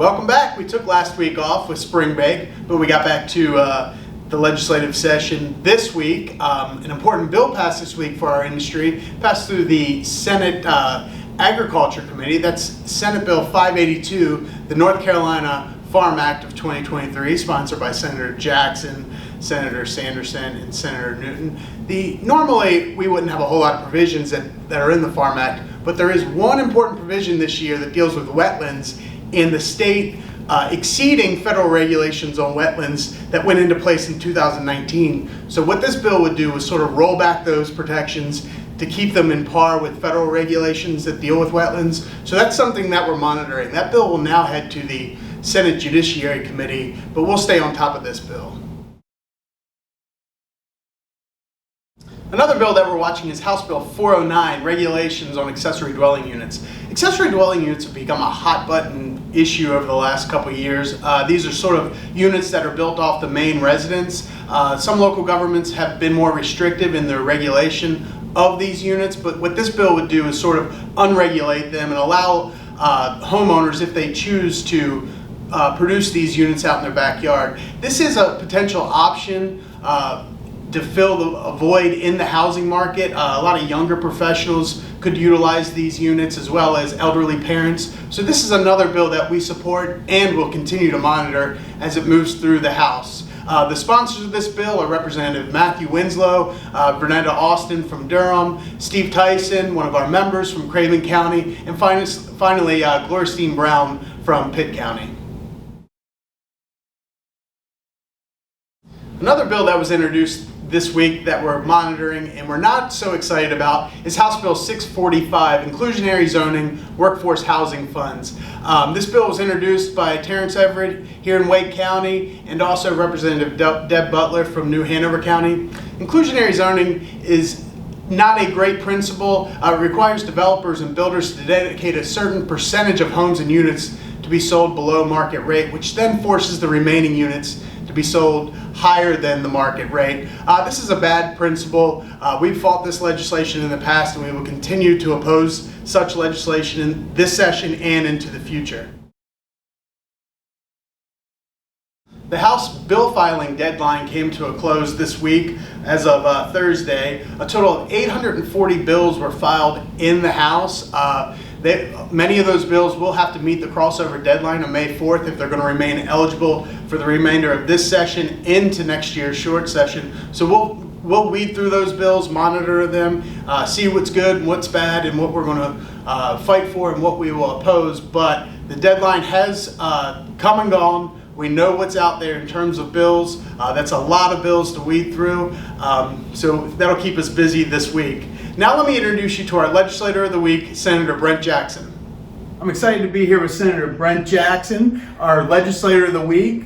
Welcome back. We took last week off with spring break, but we got back to the legislative session this week. An important bill passed this week for our industry, passed through the Senate Agriculture Committee. That's Senate Bill 582, the North Carolina Farm Act of 2023, sponsored by Senator Jackson, Senator Sanderson, and Senator Newton. Normally, we wouldn't have a whole lot of provisions that are in the Farm Act, but there is one important provision this year that deals with wetlands in the state, exceeding federal regulations on wetlands that went into place in 2019. So what this bill would do is sort of roll back those protections to keep them in par with federal regulations that deal with wetlands. So that's something that we're monitoring. That bill will now head to the Senate Judiciary Committee, but we'll stay on top of this bill. Another bill that we're watching is House Bill 409, Regulations on Accessory Dwelling Units. Accessory dwelling units have become a hot button issue over the last couple of years. These are sort of units that are built off the main residence. Some local governments have been more restrictive in their regulation of these units, but what this bill would do is sort of unregulate them and allow homeowners, if they choose to, produce these units out in their backyard. This is a potential option to fill a void in the housing market. A lot of younger professionals could utilize these units, as well as elderly parents. So this is another bill that we support and will continue to monitor as it moves through the House. The sponsors of this bill are Representative Matthew Winslow, Vernetta Austin from Durham, Steve Tyson, one of our members from Craven County, and finally Glorstein Brown from Pitt County. Another bill that was introduced this week that we're monitoring and we're not so excited about is House Bill 645, Inclusionary Zoning Workforce Housing Funds. This bill was introduced by Terrence Everett here in Wake County and also Representative Deb Butler from New Hanover County. Inclusionary zoning is not a great principle. It requires developers and builders to dedicate a certain percentage of homes and units to be sold below market rate, which then forces the remaining units to be sold higher than the market rate. This is a bad principle. We've fought this legislation in the past, and we will continue to oppose such legislation in this session and into the future. The House bill filing deadline came to a close this week as of Thursday. A total of 840 bills were filed in the House. Many of those bills will have to meet the crossover deadline on May 4th if they're going to remain eligible for the remainder of this session into next year's short session. So we'll weed through those bills, monitor them, see what's good and what's bad, and what we're going to fight for and what we will oppose. But the deadline has come and gone. We know what's out there in terms of bills. That's a lot of bills to weed through, so that'll keep us busy this week. Now let me introduce you to our Legislator of the Week, Senator Brent Jackson. I'm excited to be here with Senator Brent Jackson, our Legislator of the Week.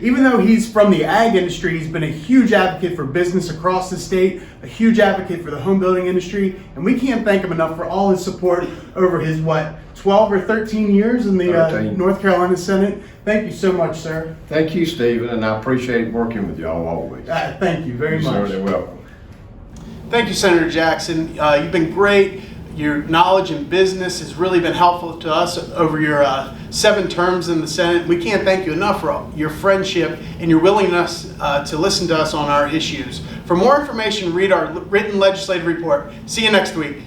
Even though he's from the ag industry, he's been a huge advocate for business across the state, a huge advocate for the home building industry, and we can't thank him enough for all his support over his, 12 or 13 years in the North Carolina Senate. Thank you so much, sir. Thank you, Stephen, and I appreciate working with y'all always. Thank you very much. You're certainly welcome. Thank you, Senator Jackson. You've been great. Your knowledge in business has really been helpful to us over your 7 terms in the Senate. We can't thank you enough for your friendship and your willingness to listen to us on our issues. For more information, read our written legislative report. See you next week.